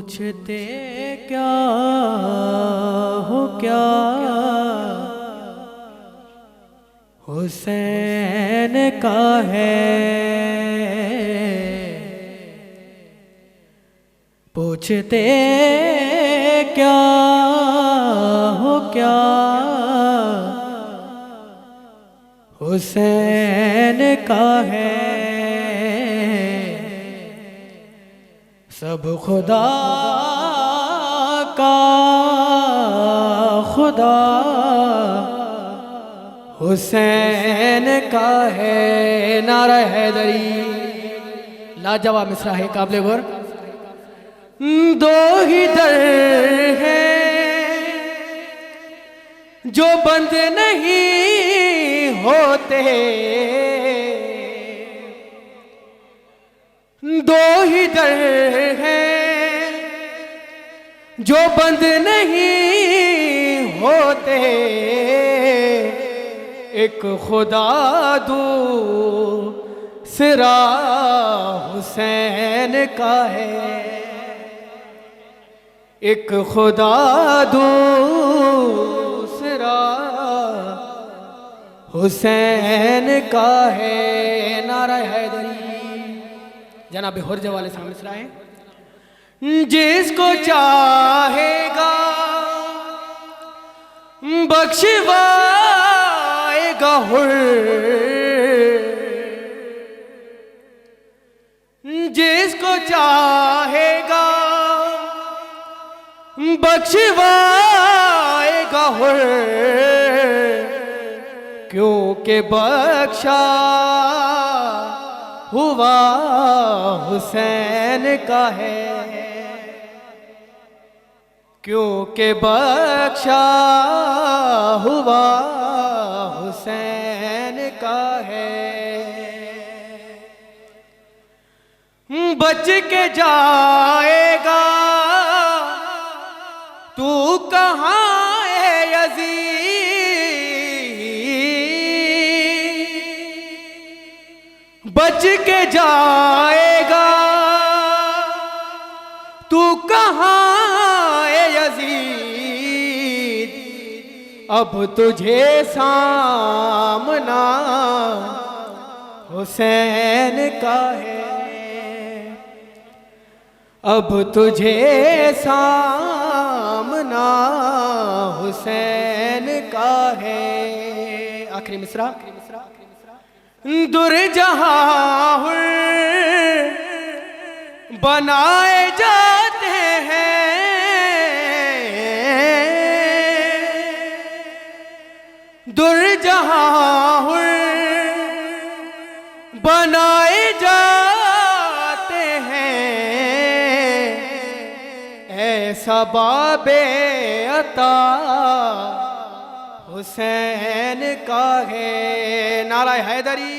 पूछते क्या हो क्या हुसैन का है, पूछते क्या हो क्या हुसैन का है। सब खुदा का खुदा हुसैन का है। नारा हैदरी लाजवाब मिसरा है, काबिल गौर। दो ही दर हैं जो बंद नहीं होते, दो ही दर हैं जो बंद नहीं होते, एक खुदा दूसरा हुसैन का है, एक खुदा दूसरा हुसैन का है। नारा हैदरी जनाब हुर्जे वाले सामने मिसरा है। जिसको चाहेगा बख्शवाएगा हुर, जिसको चाहेगा बख्शवाएगा हुर, क्योंकि बख्शा हुआ हुसैन का है, क्योंकि बख्शा हुआ हुसैन का है। बच के जाएगा तू कहाँ है यज़ीद, बच के जाएगा तू कहाँ है यज़ीद, अब तुझे सामना हुसैन का है, अब तुझे सामना हुसैन का है। आखिरी मिसरा। दुर्जहां बनाए जाते हैं, दुर्जहां बनाए जाते हैं, ऐसा बाबे अता हुसैन का है। नारा हैदरी